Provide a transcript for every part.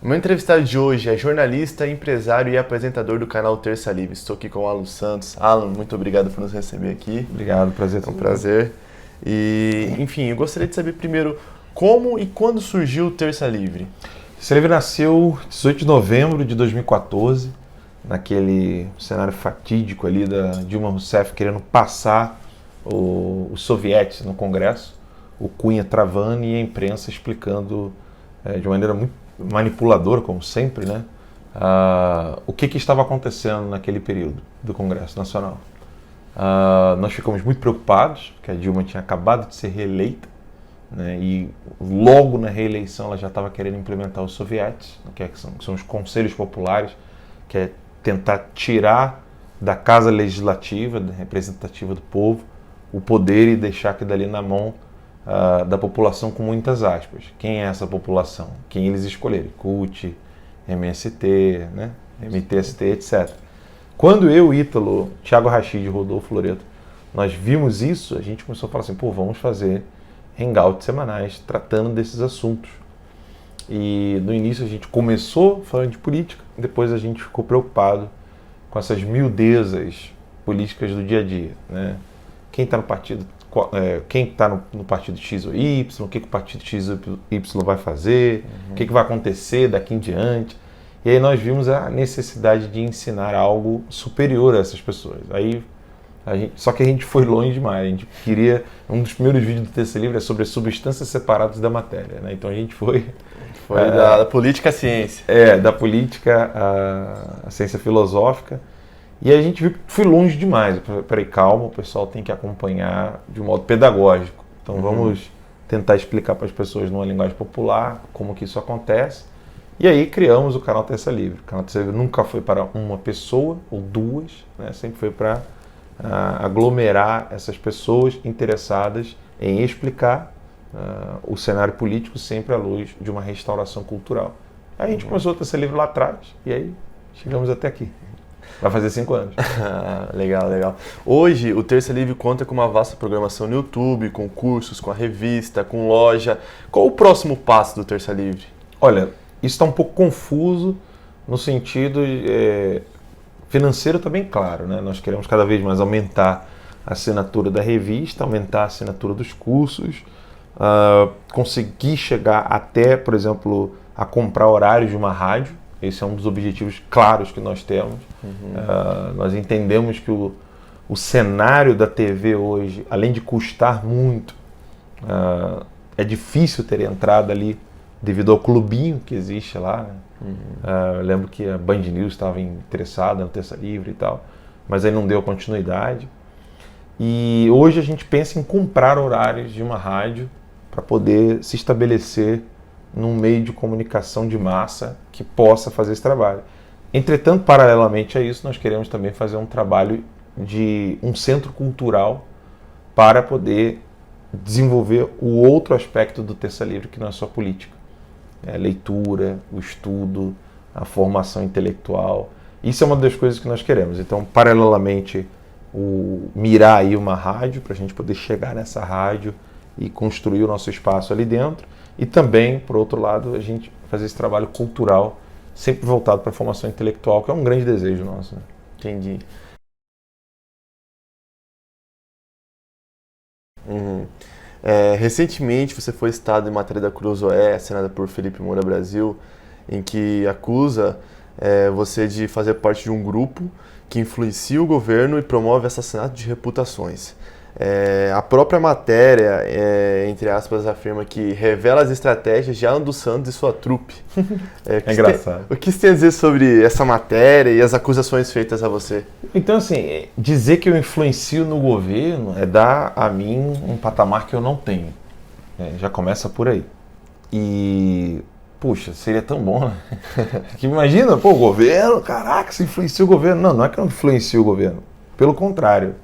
O meu entrevistado de hoje é jornalista, empresário e apresentador do canal Terça Livre. Estou aqui com o Alan Santos. Alan, muito obrigado por nos receber aqui. Obrigado, prazer. É um prazer. E, enfim, eu gostaria de saber primeiro como e quando surgiu o Terça Livre. Terça Livre nasceu 18 de novembro de 2014, naquele cenário fatídico ali da Dilma Rousseff querendo passar os sovietes no Congresso, o Cunha travando e a imprensa explicando de maneira muito manipuladora, como sempre, né, o que estava acontecendo naquele período do Congresso Nacional. Nós ficamos muito preocupados, porque a Dilma tinha acabado de ser reeleita, né, e logo na reeleição ela já estava querendo implementar os sovietes, que são os conselhos populares, que é tentar tirar da casa legislativa, representativa do povo, o poder e deixar aquilo dali na mão da população, com muitas aspas. Quem é essa população? Quem eles escolherem? CUT, MST, né? MTST, etc. Quando eu, Ítalo, Thiago Rachid e Rodolfo Loreto, nós vimos isso, a gente começou a falar assim, vamos fazer hangouts semanais tratando desses assuntos. E no início a gente começou falando de política, depois a gente ficou preocupado com essas miudezas políticas do dia a dia, né? Quem está no partido, quem está no partido X ou Y, o que o partido X ou Y vai fazer, o que vai acontecer daqui em diante. E aí nós vimos a necessidade de ensinar algo superior a essas pessoas. Só que a gente foi longe demais. A gente queria, um dos primeiros vídeos do Terça Livre é sobre as substâncias separadas da matéria, né? Então a gente foi da política à ciência. Da política à ciência filosófica. E a gente viu que foi longe demais. Peraí, calma, o pessoal tem que acompanhar de um modo pedagógico. Então vamos tentar explicar para as pessoas numa linguagem popular como que isso acontece. E aí criamos o canal Terça Livre. O canal Terça Livre nunca foi para uma pessoa ou duas, né? Sempre foi para aglomerar essas pessoas interessadas em explicar o cenário político sempre à luz de uma restauração cultural. Aí a gente começou o Terça Livre lá atrás e aí chegamos até aqui. Vai fazer 5 anos. Legal. Hoje, o Terça Livre conta com uma vasta programação no YouTube, com cursos, com a revista, com loja. Qual o próximo passo do Terça Livre? Olha, isso está um pouco confuso no sentido financeiro, está bem claro, né? Nós queremos cada vez mais aumentar a assinatura da revista, aumentar a assinatura dos cursos, conseguir chegar até, por exemplo, a comprar horários de uma rádio. Esse é um dos objetivos claros que nós temos. Nós entendemos que o cenário da TV hoje, além de custar muito, é difícil ter entrada ali devido ao clubinho que existe lá, né? Eu lembro que a Band News estava interessada no Terça Livre e tal, mas aí não deu continuidade. E hoje a gente pensa em comprar horários de uma rádio para poder se estabelecer num meio de comunicação de massa que possa fazer esse trabalho. Entretanto, paralelamente a isso, nós queremos também fazer um trabalho de um centro cultural para poder desenvolver o outro aspecto do Terça Livre, que não é só política. A leitura, o estudo, a formação intelectual. Isso é uma das coisas que nós queremos. Então, paralelamente, mirar aí uma rádio, para a gente poder chegar nessa rádio e construir o nosso espaço ali dentro. E também, por outro lado, a gente fazer esse trabalho cultural, sempre voltado para a formação intelectual, que é um grande desejo nosso, né? Entendi. Recentemente você foi citado em matéria da Cruzoé, assinada por Felipe Moura Brasil, em que acusa você de fazer parte de um grupo que influencia o governo e promove assassinato de reputações. A própria matéria, entre aspas, afirma que revela as estratégias de Alan dos Santos e sua trupe. É engraçado. O que você tem a dizer sobre essa matéria e as acusações feitas a você? Então, assim, dizer que eu influencio no governo é dar a mim um patamar que eu não tenho. Já começa por aí. E, puxa, seria tão bom, né? Que imagina, o governo, caraca, você influencia o governo. Não é que eu não influencio o governo. Pelo contrário.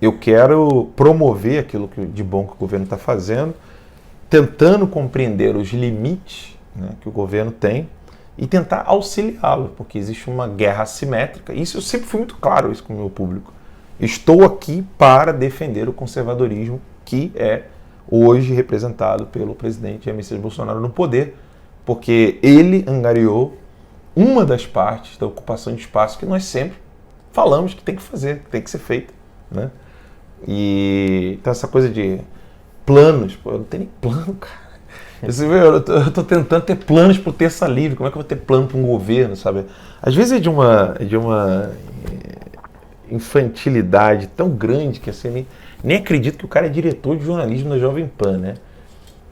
Eu quero promover aquilo de bom que o governo está fazendo, tentando compreender os limites, né, que o governo tem e tentar auxiliá-lo, porque existe uma guerra assimétrica. Isso eu sempre fui muito claro isso com o meu público. Estou aqui para defender o conservadorismo que é hoje representado pelo presidente Jair Messias Bolsonaro no poder, porque ele angariou uma das partes da ocupação de espaço que nós sempre falamos que tem que fazer, que tem que ser feita, né? E então essa coisa de planos, pô, eu não tenho nem plano, cara. Você vê, eu tô tentando ter planos pro Terça Livre, como é que eu vou ter plano para um governo, sabe? Às vezes é de uma infantilidade tão grande que assim, nem acredito que o cara é diretor de jornalismo da Jovem Pan, né?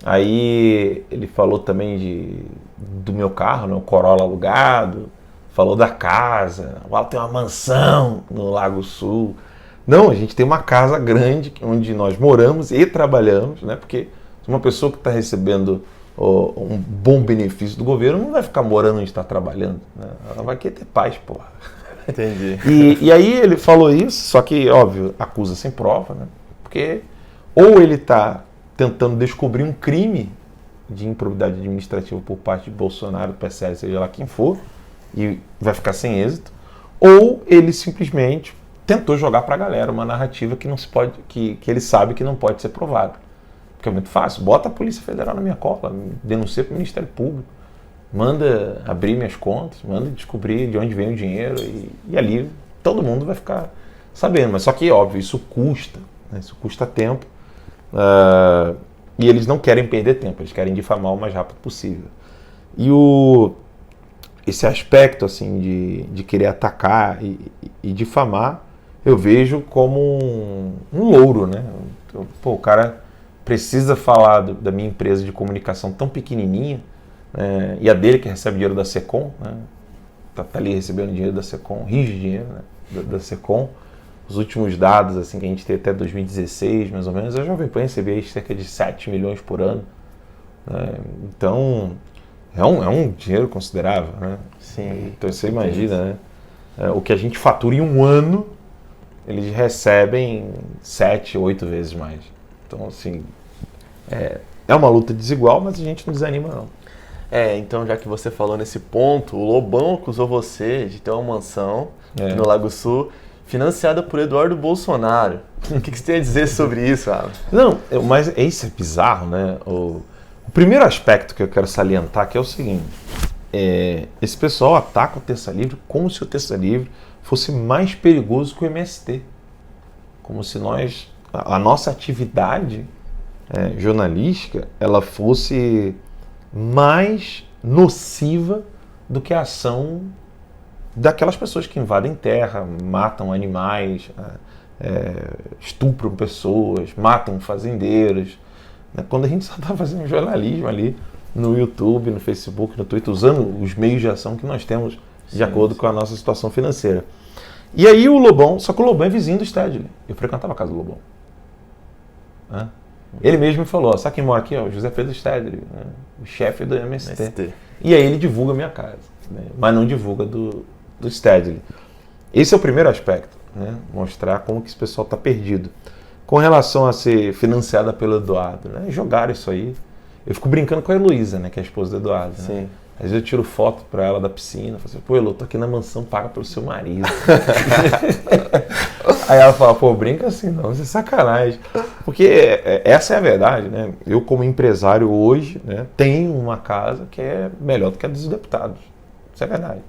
Aí ele falou também do meu carro, né, o Corolla alugado, falou da casa, o Alto tem uma mansão no Lago Sul. Não, a gente tem uma casa grande onde nós moramos e trabalhamos, né? Porque uma pessoa que está recebendo um bom benefício do governo não vai ficar morando onde está trabalhando, né? Ela vai querer ter paz, porra. Entendi. E aí ele falou isso, só que, óbvio, acusa sem prova, né? Porque ou ele está tentando descobrir um crime de improbidade administrativa por parte de Bolsonaro, do PSL, seja lá quem for, e vai ficar sem êxito, ou ele simplesmente tentou jogar para a galera uma narrativa que não se pode, que ele sabe que não pode ser provada. Porque é muito fácil, bota a Polícia Federal na minha cola, denuncia para o Ministério Público, manda abrir minhas contas, manda descobrir de onde vem o dinheiro e ali todo mundo vai ficar sabendo. Mas só que, óbvio, isso custa, né? Isso custa tempo. E eles não querem perder tempo, eles querem difamar o mais rápido possível. E esse aspecto assim de querer atacar e difamar, eu vejo como um louro, né? Pô, o cara precisa falar da minha empresa de comunicação tão pequenininha, né? E a dele que recebe dinheiro da Secom, né? Tá ali recebendo dinheiro da Secom, rios de dinheiro, né? da Secom. Os últimos dados assim, que a gente tem até 2016, mais ou menos, a Jovem Pan recebia cerca de 7 milhões por ano. Né? Então, é um dinheiro considerável. Né? Sim. Então, você imagina, né? O que a gente fatura em um ano, eles recebem 7, 8 vezes mais. Então, assim, é uma luta desigual, mas a gente não desanima, não. Então já que você falou nesse ponto, o Lobão acusou você de ter uma mansão no Lago Sul, financiada por Eduardo Bolsonaro. O que você tem a dizer sobre isso, Alan? Não, mas isso é bizarro, né? O primeiro aspecto que eu quero salientar que é o seguinte, esse pessoal ataca o Terça Livre como se o Terça Livre fosse mais perigoso que o MST. Como se a nossa atividade jornalística, ela fosse mais nociva do que a ação daquelas pessoas que invadem terra, matam animais, estupram pessoas, matam fazendeiros. Né? Quando a gente só está fazendo jornalismo ali no YouTube, no Facebook, no Twitter, usando os meios de ação que nós temos de acordo com a nossa situação financeira. E aí o Lobão, só que o Lobão é vizinho do Stedley. Eu frequentava a casa do Lobão. Ele mesmo me falou, sabe quem mora aqui? O José Pedro Stedley, né? O chefe do MST. E aí ele divulga a minha casa, né? Mas não divulga do Stedley. Esse é o primeiro aspecto, né? Mostrar como que esse pessoal está perdido. Com relação a ser financiada pelo Eduardo, né? Jogaram isso aí. Eu fico brincando com a Heloísa, né? Que é a esposa do Eduardo. Né? Sim. Às vezes eu tiro foto pra ela da piscina, falo assim, pô, Elo, tô aqui na mansão paga pelo seu marido. Aí ela fala, pô, brinca assim não, isso é sacanagem. Porque essa é a verdade, né? Eu como empresário hoje, né, tenho uma casa que é melhor do que a dos deputados. Isso é verdade.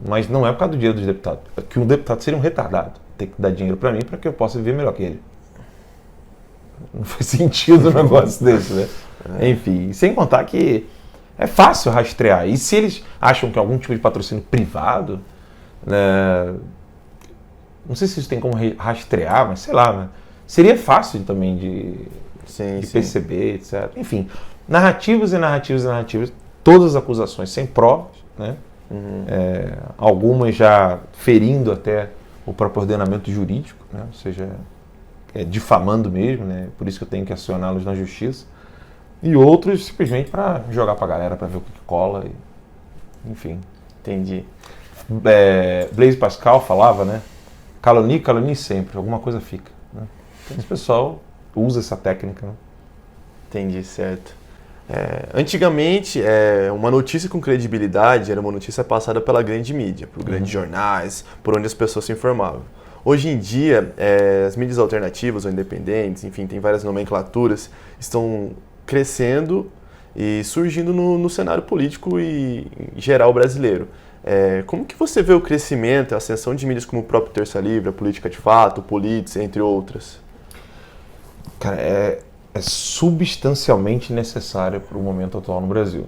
Mas não é por causa do dinheiro dos deputados. É que um deputado seria um retardado. Tem que dar dinheiro pra mim para que eu possa viver melhor que ele. Não faz sentido um negócio desse, né? Enfim, sem contar que é fácil rastrear. E se eles acham que algum tipo de patrocínio privado, né, não sei se isso tem como rastrear, mas sei lá, né, seria fácil também de perceber, etc. Enfim, narrativas, todas as acusações sem provas, né? Algumas já ferindo até o próprio ordenamento jurídico, né? Ou seja, difamando mesmo, né? Por isso que eu tenho que acioná-los na justiça. E outros simplesmente para jogar para a galera, para ver o que cola. Enfim. Entendi. Blaise Pascal falava, né? Calunie sempre, alguma coisa fica. Né? Então, esse pessoal usa essa técnica. Né? Entendi, certo. Antigamente, uma notícia com credibilidade era uma notícia passada pela grande mídia, por grandes jornais, por onde as pessoas se informavam. Hoje em dia, as mídias alternativas ou independentes, enfim, tem várias nomenclaturas, estão crescendo e surgindo no cenário político e geral brasileiro. Como que você vê o crescimento e a ascensão de mídias como o próprio Terça Livre, a Política de Fato, o Politics, entre outras? Cara, é substancialmente necessário para o momento atual no Brasil.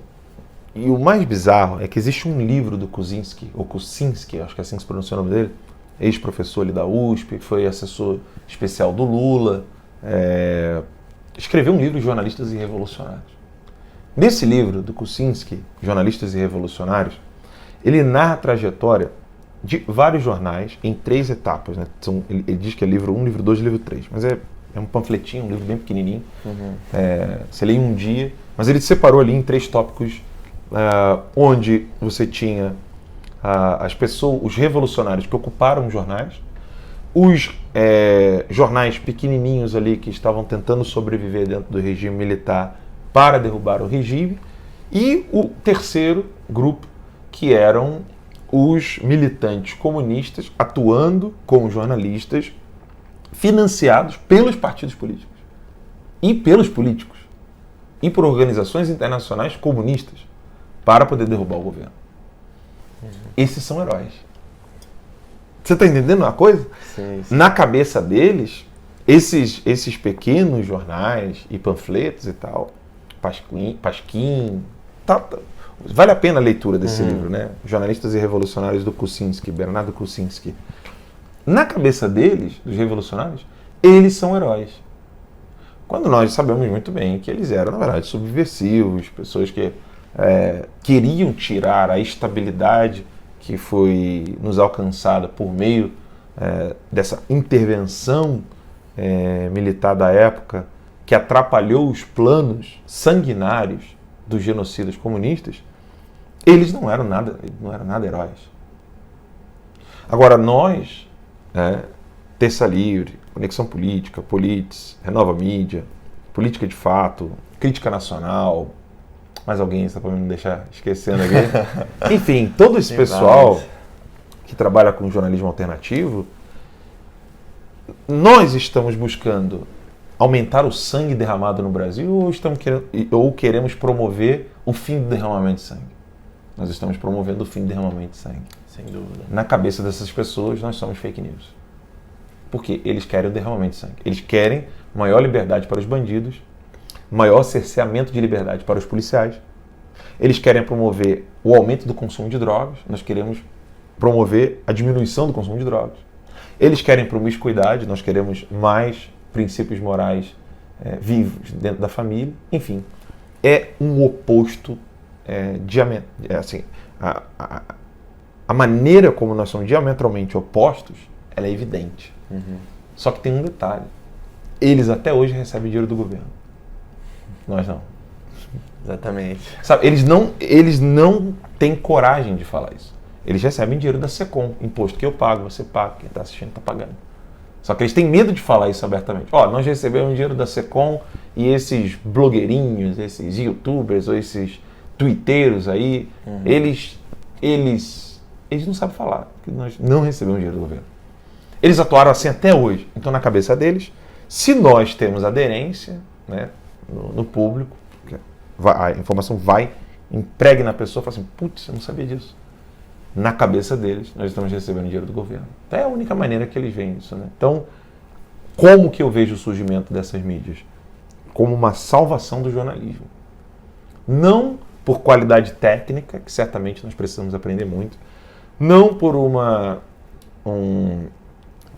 E o mais bizarro é que existe um livro do Kuczynski, ou Kuczynski, acho que é assim que se pronuncia o nome dele, ex-professor ali da USP, foi assessor especial do Lula, escreveu um livro, Jornalistas e Revolucionários. Nesse livro do Kuczynski, Jornalistas e Revolucionários, ele narra a trajetória de vários jornais em 3 etapas. Né? Ele diz que é livro 1, livro 2 e livro 3, mas é um panfletinho, um livro bem pequenininho. Você lê em um dia, mas ele separou ali em 3 tópicos, onde você tinha as pessoas, os revolucionários que ocuparam os jornais, os jornais pequenininhos ali que estavam tentando sobreviver dentro do regime militar para derrubar o regime, e o terceiro grupo, que eram os militantes comunistas atuando como jornalistas financiados pelos partidos políticos e pelos políticos e por organizações internacionais comunistas para poder derrubar o governo. Esses são heróis. Você está entendendo uma coisa? Sim. Na cabeça deles, esses pequenos jornais e panfletos e tal, Pasquim, vale a pena a leitura desse livro, né? Jornalistas e Revolucionários do Kuczynski, Bernardo Kuczynski. Na cabeça deles, dos revolucionários, eles são heróis. Quando nós sabemos muito bem que eles eram, na verdade, subversivos, pessoas que queriam tirar a estabilidade que foi nos alcançada por meio dessa intervenção militar da época, que atrapalhou os planos sanguinários dos genocidas comunistas, eles não eram nada heróis. Agora nós, Terça Livre, Conexão Política, Politics, Renova Mídia, Política de Fato, Crítica Nacional, mais alguém, só para não deixar esquecendo aqui. Enfim, todo esse pessoal que trabalha com jornalismo alternativo, nós estamos buscando aumentar o sangue derramado no Brasil ou queremos promover o fim do derramamento de sangue? Nós estamos promovendo o fim do derramamento de sangue. Sem dúvida. Na cabeça dessas pessoas, nós somos fake news. Porque eles querem o derramamento de sangue. Eles querem maior liberdade para os bandidos, maior cerceamento de liberdade para os policiais. Eles querem promover o aumento do consumo de drogas. Nós queremos promover a diminuição do consumo de drogas. Eles querem promiscuidade. Nós queremos mais princípios morais vivos dentro da família. Enfim, é um oposto assim, a maneira como nós somos diametralmente opostos, ela é evidente. Só que tem um detalhe. Eles até hoje recebem dinheiro do governo. Nós não. Exatamente. Sabe, eles não têm coragem de falar isso. Eles recebem dinheiro da SECOM, imposto que eu pago, você paga, quem está assistindo está pagando. Só que eles têm medo de falar isso abertamente. Nós recebemos dinheiro da SECOM e esses blogueirinhos, esses youtubers ou esses twitteiros aí, eles não sabem falar que nós não recebemos dinheiro do governo. Eles atuaram assim até hoje. Então, na cabeça deles, se nós temos aderência, né, no público, a informação vai, empregue na pessoa e fala assim, putz, eu não sabia disso. Na cabeça deles, nós estamos recebendo dinheiro do governo. É a única maneira que eles veem isso, né? Então, como que eu vejo o surgimento dessas mídias? Como uma salvação do jornalismo. Não por qualidade técnica, que certamente nós precisamos aprender muito. Não por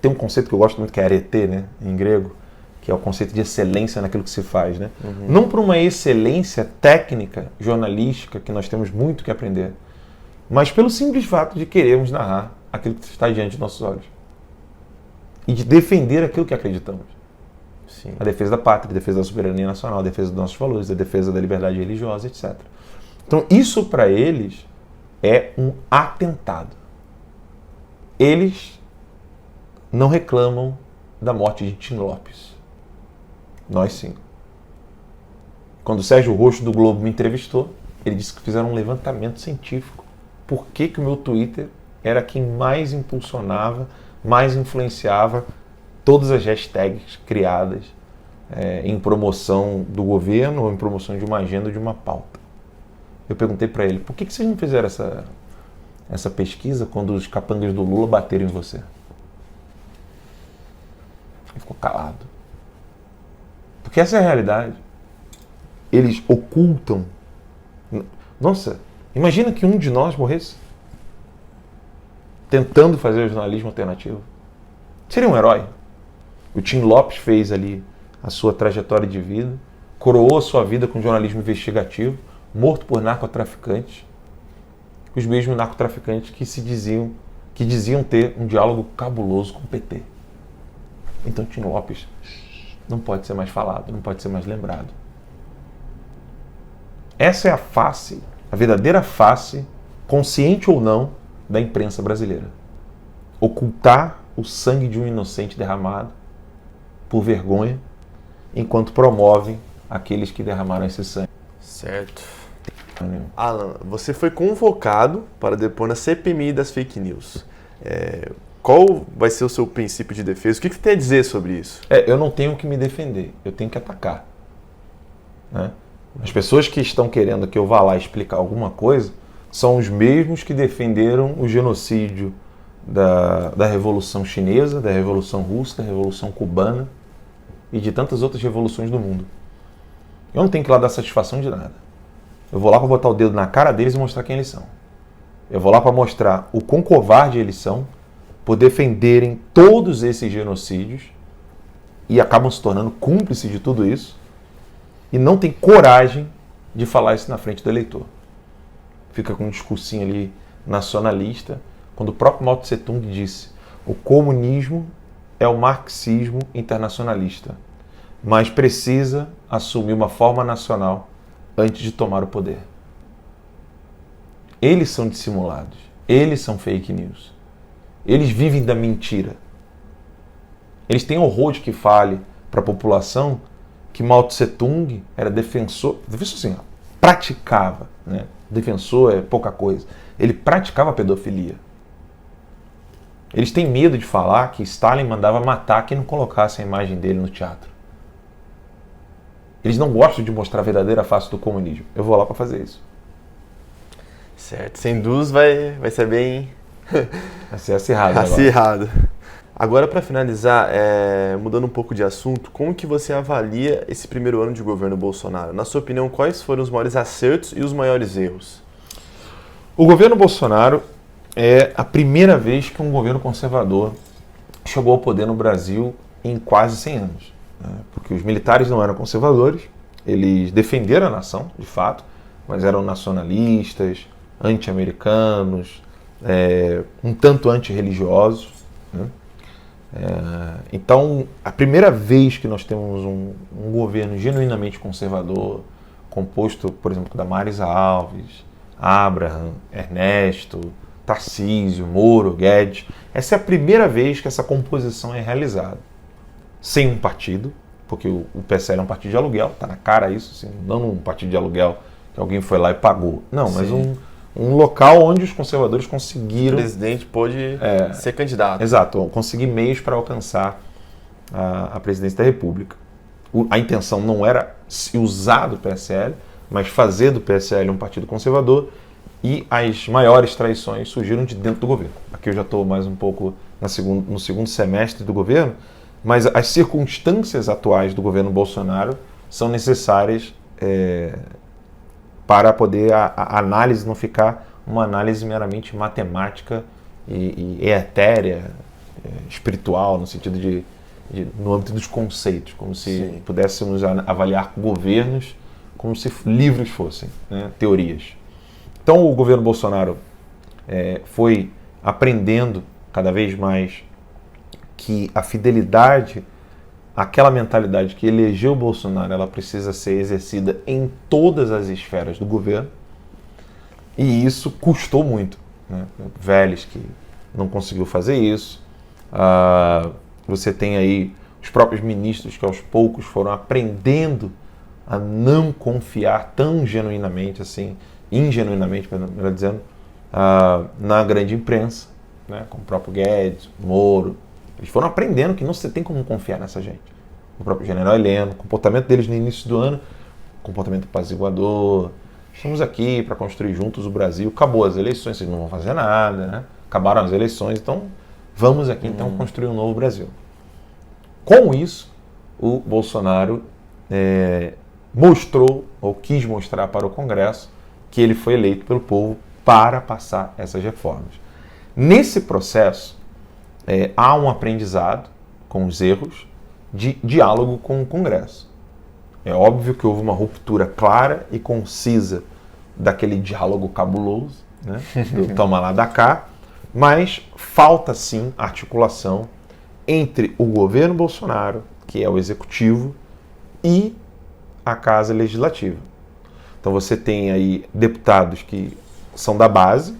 tem um conceito que eu gosto muito, que é arete, né, em grego, que é o conceito de excelência naquilo que se faz, né? Não por uma excelência técnica, jornalística, que nós temos muito que aprender, mas pelo simples fato de querermos narrar aquilo que está diante de nossos olhos. E de defender aquilo que acreditamos. Sim. A defesa da pátria, a defesa da soberania nacional, a defesa dos nossos valores, a defesa da liberdade religiosa, etc. Então, isso para eles é um atentado. Eles não reclamam da morte de Tim Lopes. Nós sim. Quando o Sérgio Roxo do Globo me entrevistou, ele disse que fizeram um levantamento científico. Por que o meu Twitter era quem mais impulsionava, mais influenciava todas as hashtags criadas em promoção do governo ou em promoção de uma agenda, de uma pauta. Eu perguntei para ele, por que vocês não fizeram essa pesquisa quando os capangas do Lula bateram em você? Ele ficou calado. Porque essa é a realidade. Eles ocultam. Nossa, imagina que um de nós morresse tentando fazer o jornalismo alternativo. Seria um herói. O Tim Lopes fez ali a sua trajetória de vida, coroou a sua vida com jornalismo investigativo, morto por narcotraficantes, os mesmos narcotraficantes que diziam ter um diálogo cabuloso com o PT. Então Tim Lopes não pode ser mais falado, não pode ser mais lembrado. Essa é a face, a verdadeira face, consciente ou não, da imprensa brasileira. Ocultar o sangue de um inocente derramado por vergonha, enquanto promovem aqueles que derramaram esse sangue. Certo. Alan, você foi convocado para depor na CPMI das fake news. Qual vai ser o seu princípio de defesa? O que você tem a dizer sobre isso? Eu não tenho que me defender, eu tenho que atacar. Né? As pessoas que estão querendo que eu vá lá explicar alguma coisa são os mesmos que defenderam o genocídio da Revolução Chinesa, da Revolução Russa, da Revolução Cubana e de tantas outras revoluções do mundo. Eu não tenho que ir lá dar satisfação de nada. Eu vou lá para botar o dedo na cara deles e mostrar quem eles são. Eu vou lá para mostrar o quão covarde eles são por defenderem todos esses genocídios e acabam se tornando cúmplices de tudo isso e não tem coragem de falar isso na frente do eleitor. Fica com um discursinho ali nacionalista, quando o próprio Mao Tse Tung disse: o comunismo é o marxismo internacionalista, mas precisa assumir uma forma nacional antes de tomar o poder. Eles são dissimulados, eles são fake news, eles vivem da mentira. Eles têm horror de que fale para a população que Mao Tse Tung era defensor assim, praticava, né? Defensor é pouca coisa. Ele praticava pedofilia. Eles têm medo de falar que Stalin mandava matar quem não colocasse a imagem dele no teatro. Eles não gostam de mostrar a verdadeira face do comunismo. Eu vou lá para fazer isso. Certo. Sem dúvida vai ser bem... Vai ser acirrado. Acirrado. Agora, para finalizar, mudando um pouco de assunto, como que você avalia esse primeiro ano de governo Bolsonaro? Na sua opinião, quais foram os maiores acertos e os maiores erros? O governo Bolsonaro é a primeira vez que um governo conservador chegou ao poder no Brasil em quase 100 anos. Né? Porque os militares não eram conservadores, eles defenderam a nação, de fato, mas eram nacionalistas, anti-americanos, um tanto anti-religiosos. Né? Então, a primeira vez que nós temos um governo genuinamente conservador, composto, por exemplo, da Marisa Alves, Abraham, Ernesto, Tarcísio, Moro, Guedes, essa é a primeira vez que essa composição é realizada. Sem um partido, porque o PSL é um partido de aluguel, está na cara isso, assim, não um partido de aluguel que alguém foi lá e pagou. Não, mas um local onde os conservadores conseguiram... O presidente pôde ser candidato. Exato, conseguir meios para alcançar a presidência da República. A intenção não era se usar do PSL, mas fazer do PSL um partido conservador, e as maiores traições surgiram de dentro do governo. Aqui eu já estou mais um pouco no segundo semestre do governo, mas as circunstâncias atuais do governo Bolsonaro são necessárias para poder a análise não ficar uma análise meramente matemática e etérea, espiritual, no sentido no âmbito dos conceitos, como se pudéssemos avaliar governos como se livros fossem, né, teorias. Então o governo Bolsonaro foi aprendendo cada vez mais que a fidelidade, aquela mentalidade que elegeu o Bolsonaro, ela precisa ser exercida em todas as esferas do governo, e isso custou muito. Né? Vélez, que não conseguiu fazer isso. Você tem aí os próprios ministros que aos poucos foram aprendendo a não confiar tão genuinamente, assim, ingenuinamente, melhor dizendo, na grande imprensa, né? Como o próprio Guedes, Moro. Eles foram aprendendo que não se tem como confiar nessa gente. o próprio general Heleno, o comportamento deles no início do ano, comportamento apaziguador. Estamos aqui para construir juntos o Brasil. Acabou as eleições, vocês não vão fazer nada, né? Acabaram as eleições, então vamos aqui então construir um novo Brasil. Com isso, o Bolsonaro mostrou, ou quis mostrar para o Congresso, que ele foi eleito pelo povo para passar essas reformas. Nesse processo, há um aprendizado com os erros de diálogo com o Congresso. É óbvio que houve uma ruptura clara e concisa daquele diálogo cabuloso, né, do toma lá da cá, mas falta sim articulação entre o governo Bolsonaro, que é o executivo, e a Casa Legislativa. Então você tem aí deputados que são da base,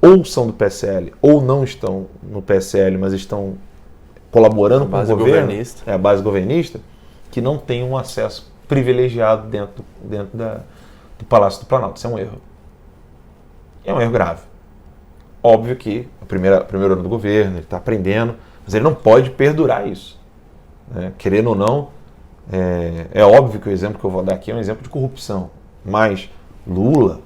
ou são do PSL, ou não estão no PSL, mas estão colaborando com o governo, a base governista, que não tem um acesso privilegiado dentro do Palácio do Planalto. Isso é um erro. É um erro grave. Óbvio que o primeiro ano do governo, ele está aprendendo, mas ele não pode perdurar isso. Né? Querendo ou não, é óbvio que o exemplo que eu vou dar aqui é um exemplo de corrupção. Mas Lula,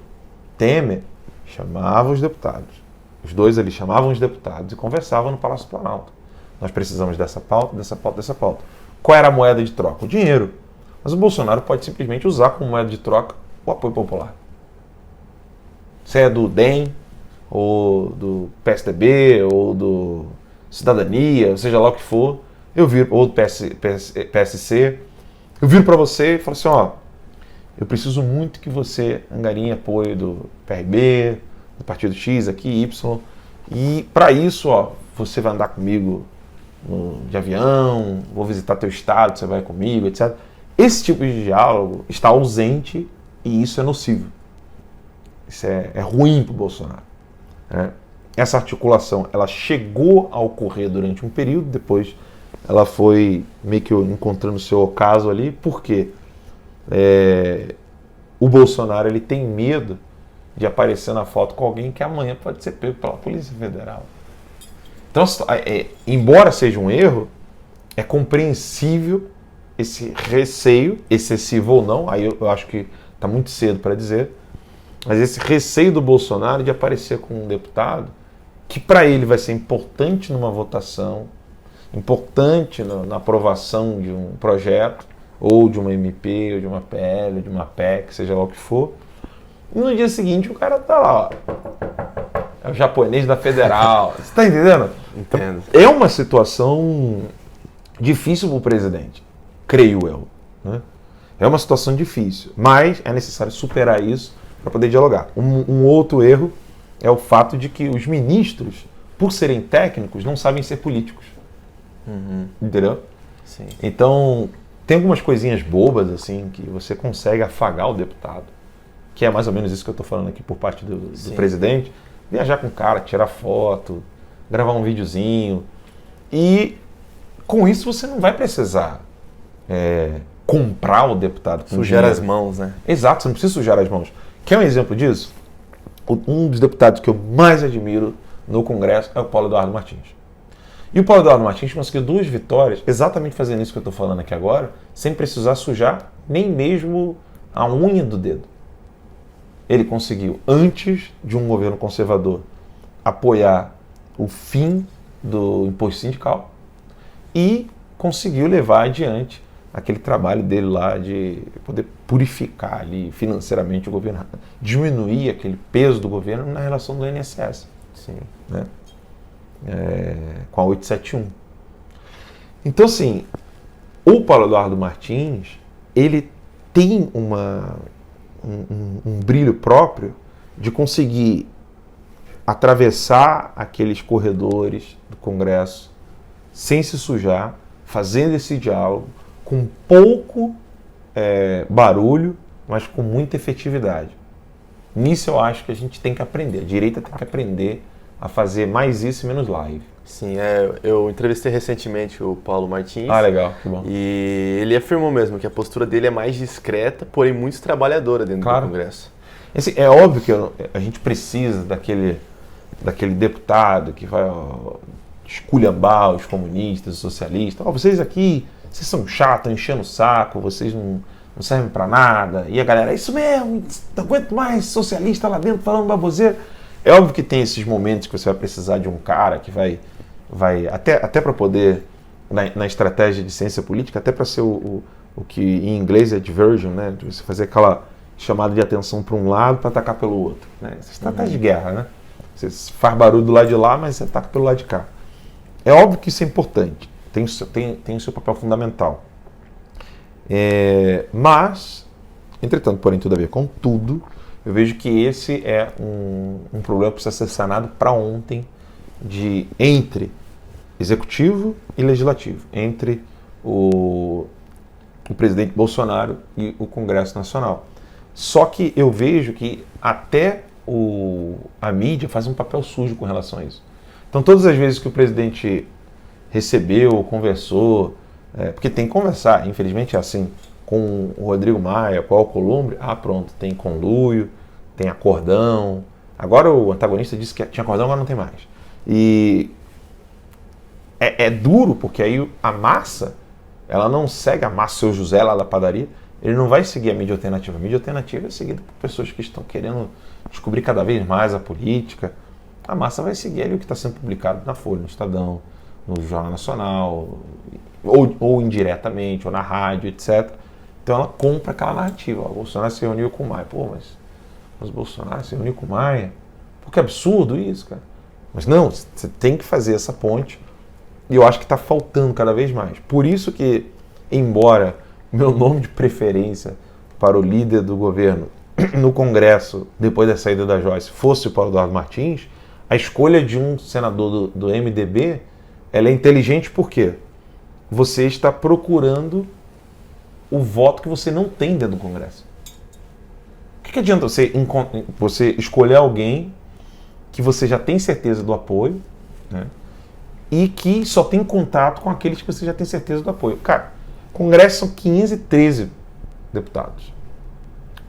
Temer, chamavam os deputados. Os dois ali chamavam os deputados e conversavam no Palácio do Planalto. Nós precisamos dessa pauta, dessa pauta, dessa pauta. Qual era a moeda de troca? O dinheiro. Mas o Bolsonaro pode simplesmente usar como moeda de troca o apoio popular. Se é do DEM, ou do PSDB, ou do Cidadania, seja lá o que for, eu viro, ou do PSC, eu viro para você e falo assim, ó, eu preciso muito que você angarie apoio do PRB, do Partido X, aqui, Y, e para isso, ó, você vai andar comigo de avião, vou visitar teu estado, você vai comigo, etc. Esse tipo de diálogo está ausente e isso é nocivo. Isso é ruim para o Bolsonaro. Né? Essa articulação, ela chegou a ocorrer durante um período, depois ela foi meio que encontrando o seu ocaso ali, porque o Bolsonaro ele tem medo de aparecer na foto com alguém que amanhã pode ser pego pela Polícia Federal. Então, embora seja um erro, é compreensível esse receio, excessivo ou não, aí eu acho que está muito cedo para dizer, mas esse receio do Bolsonaro de aparecer com um deputado que para ele vai ser importante numa votação, importante na aprovação de um projeto, ou de uma MP, ou de uma PL, ou de uma PEC, seja lá o que for, e no dia seguinte o cara tá lá, ó, é o japonês da Federal, você tá entendendo? Entendo. É uma situação difícil para o presidente, creio eu, né? É uma situação difícil, mas é necessário superar isso para poder dialogar. Um outro erro é o fato de que os ministros, por serem técnicos, não sabem ser políticos. Entendeu? Sim. Então, tem algumas coisinhas bobas assim que você consegue afagar o deputado, que é mais ou menos isso que eu estou falando aqui por parte do presidente. Viajar com o cara, tirar foto, gravar um videozinho. E com isso você não vai precisar comprar o deputado com Sujar dinheiro. as mãos, né? Exato, você não precisa sujar as mãos. Quer um exemplo disso? Um dos deputados que eu mais admiro no Congresso é o Paulo Eduardo Martins. E o Paulo Eduardo Martins conseguiu 2 vitórias, exatamente fazendo isso que eu estou falando aqui agora, sem precisar sujar nem mesmo a unha do dedo. Ele conseguiu, antes de um governo conservador, apoiar o fim do imposto sindical e conseguiu levar adiante aquele trabalho dele lá de poder purificar ali financeiramente o governo, diminuir aquele peso do governo na relação do INSS. Sim. Né? Com a 871. Então, assim, o Paulo Eduardo Martins, ele tem um brilho próprio de conseguir atravessar aqueles corredores do Congresso sem se sujar, fazendo esse diálogo com pouco barulho, mas com muita efetividade. Nisso eu acho que a gente tem que aprender, a direita tem que aprender a fazer mais isso e menos live. Sim, eu entrevistei recentemente o Paulo Martins. Ah, legal, que bom. E ele afirmou mesmo que a postura dele é mais discreta, porém muito trabalhadora dentro do Congresso. É óbvio que a gente precisa daquele deputado que vai esculhambar os comunistas, os socialistas. Vocês aqui, vocês são chatos, enchendo o saco, vocês não servem para nada. E a galera, é isso mesmo, não aguento mais socialista lá dentro falando baboseira. É óbvio que tem esses momentos que você vai precisar de um cara que vai até para poder, na estratégia de ciência política, até para ser o que em inglês é diversion, né? De você fazer aquela chamada de atenção para um lado para atacar pelo outro. Né? Essa estratégia de guerra, né? Você faz barulho do lado de lá, mas você ataca pelo lado de cá. É óbvio que isso é importante, tem o seu papel fundamental. Mas, entretanto, porém, tudo a ver com tudo, eu vejo que esse é um problema que precisa ser sanado para ontem, entre executivo e legislativo, entre o presidente Bolsonaro e o Congresso Nacional. Só que eu vejo que até a mídia faz um papel sujo com relação a isso. Então, todas as vezes que o presidente recebeu, conversou, porque tem que conversar, infelizmente é assim, com o Rodrigo Maia, com o Alcolumbre, pronto, tem conluio, tem acordão. Agora o antagonista disse que tinha acordão, agora não tem mais. E é duro, porque aí a massa, ela não segue a massa, o seu José lá da padaria, ele não vai seguir a mídia alternativa. A mídia alternativa é seguida por pessoas que estão querendo descobrir cada vez mais a política. A massa vai seguir ali o que está sendo publicado na Folha, no Estadão, no Jornal Nacional, ou indiretamente, ou na rádio, etc. Então ela compra aquela narrativa. O Bolsonaro se reuniu com o Maia. Mas o Bolsonaro se reuniu com o Maia? Pô, que absurdo isso, cara. Mas não, você tem que fazer essa ponte. E eu acho que está faltando cada vez mais. Por isso que, embora meu nome de preferência para o líder do governo no Congresso, depois da saída da Joyce, fosse o Paulo Eduardo Martins, a escolha de um senador do MDB, ela é inteligente porque você está procurando o voto que você não tem dentro do Congresso. O que adianta você escolher alguém que você já tem certeza do apoio, né, e que só tem contato com aqueles que você já tem certeza do apoio? Cara, o Congresso são 513 deputados.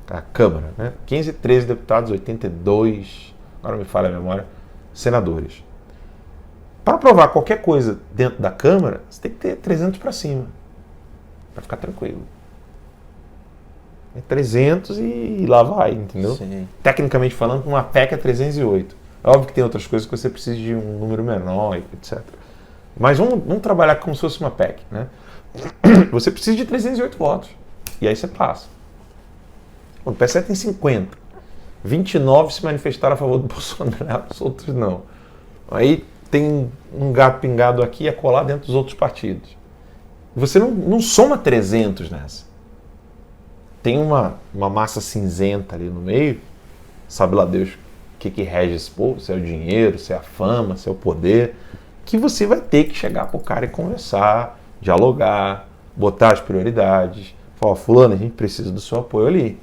A Câmara, né? 513 deputados, 82, agora me falha a memória, senadores. Para aprovar qualquer coisa dentro da Câmara, você tem que ter 300 para cima, para ficar tranquilo. É 300 e lá vai, entendeu? Sim. Tecnicamente falando, uma PEC é 308. É óbvio que tem outras coisas que você precisa de um número menor, etc. Mas vamos trabalhar como se fosse uma PEC, né? Você precisa de 308 votos. E aí você passa. O PSL tem 50. 29 se manifestaram a favor do Bolsonaro, os outros não. Aí tem um gato pingado aqui e acolá dentro dos outros partidos. Você não soma 300 nessa. Tem uma massa cinzenta ali no meio, sabe lá Deus o que rege esse povo, se é o dinheiro, se é a fama, se é o poder, que você vai ter que chegar pro cara e conversar, dialogar, botar as prioridades, falar, fulano, a gente precisa do seu apoio ali.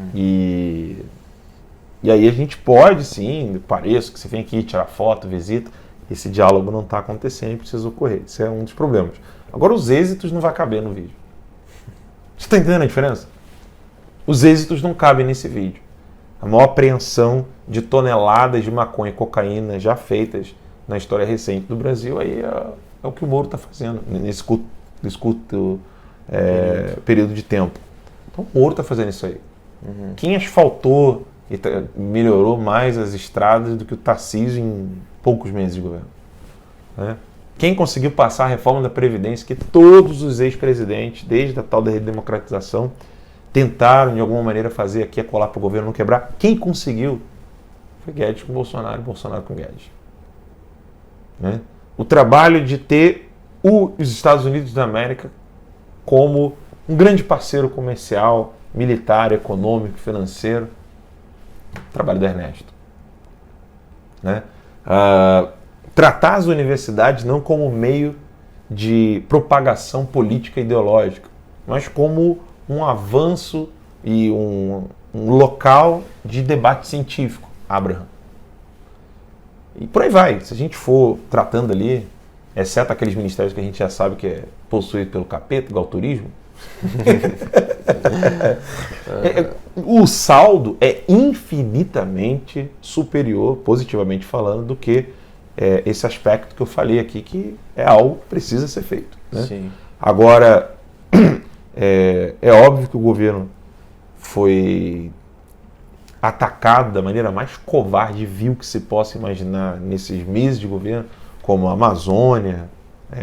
E aí a gente pode, sim, pareço que você vem aqui tirar foto, visita, esse diálogo não está acontecendo e precisa ocorrer. Isso é um dos problemas. Agora, os êxitos não vai caber no vídeo. Você está entendendo a diferença? Os êxitos não cabem nesse vídeo. A maior apreensão de toneladas de maconha e cocaína já feitas na história recente do Brasil aí é o que o Moro está fazendo nesse curto período de tempo. Então o Moro está fazendo isso aí. Quem asfaltou e melhorou mais as estradas do que o Tarcísio em poucos meses de governo? Né? Quem conseguiu passar a reforma da Previdência que todos os ex-presidentes, desde a tal da redemocratização, tentaram de alguma maneira fazer aqui, colar para o governo não quebrar? Quem conseguiu? Foi Guedes com Bolsonaro e Bolsonaro com Guedes. Né? O trabalho de ter os Estados Unidos da América como um grande parceiro comercial, militar, econômico, financeiro. Trabalho do Ernesto. Né? Tratar as universidades não como meio de propagação política e ideológica, mas como um avanço e um local de debate científico, Abraham. E por aí vai. Se a gente for tratando ali, exceto aqueles ministérios que a gente já sabe que é possuído pelo capeta, do autorismo, o saldo é infinitamente superior, positivamente falando, do que esse aspecto que eu falei aqui, que é algo que precisa ser feito, né? Sim. Agora, é óbvio que o governo foi atacado da maneira mais covarde e vil que se possa imaginar nesses meses de governo, como a Amazônia,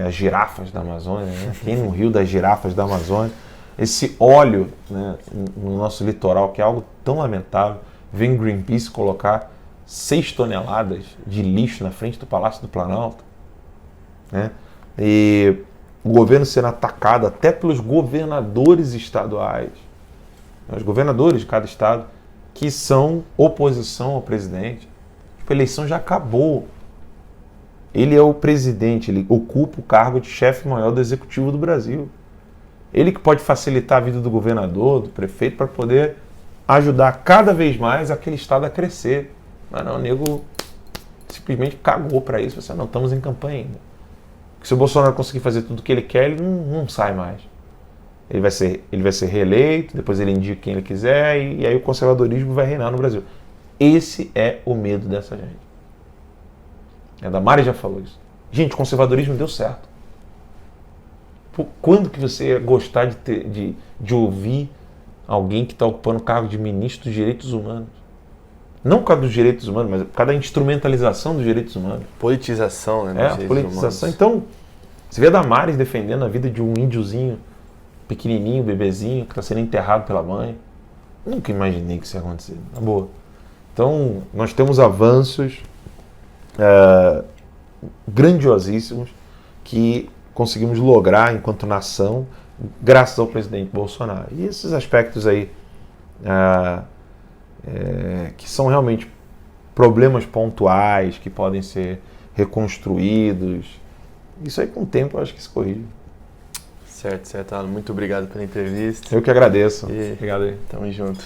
as girafas da Amazônia, né? Quem não riu das girafas da Amazônia? Esse óleo, né, no nosso litoral, que é algo tão lamentável, vem Greenpeace colocar 6 toneladas de lixo na frente do Palácio do Planalto, né? E o governo sendo atacado até pelos governadores estaduais, os governadores de cada estado, que são oposição ao presidente. A eleição já acabou. Ele é o presidente, ele ocupa o cargo de chefe maior do executivo do Brasil. Ele que pode facilitar a vida do governador, do prefeito, para poder ajudar cada vez mais aquele estado a crescer. Mas não, o nego simplesmente cagou para isso. Você não, estamos em campanha ainda. Porque se o Bolsonaro conseguir fazer tudo o que ele quer, ele não sai mais. Ele vai ser reeleito, depois ele indica quem ele quiser, e aí o conservadorismo vai reinar no Brasil. Esse é o medo dessa gente. A Damares já falou isso. Gente, o conservadorismo deu certo. Quando que você ia gostar de ouvir alguém que está ocupando o cargo de ministro dos direitos humanos? Não por causa dos direitos humanos, mas por causa da instrumentalização dos direitos humanos. Politização, né? A politização. Então, você vê a Damares defendendo a vida de um índiozinho pequenininho, bebezinho, que está sendo enterrado pela mãe. Nunca imaginei que isso ia acontecer. Na boa. Então, nós temos avanços grandiosíssimos que conseguimos lograr enquanto nação, graças ao presidente Bolsonaro. E esses aspectos aí, que são realmente problemas pontuais, que podem ser reconstruídos, isso aí com o tempo eu acho que se corrige. Certo, Alan. Muito obrigado pela entrevista. Eu que agradeço. Obrigado aí. Tamo junto.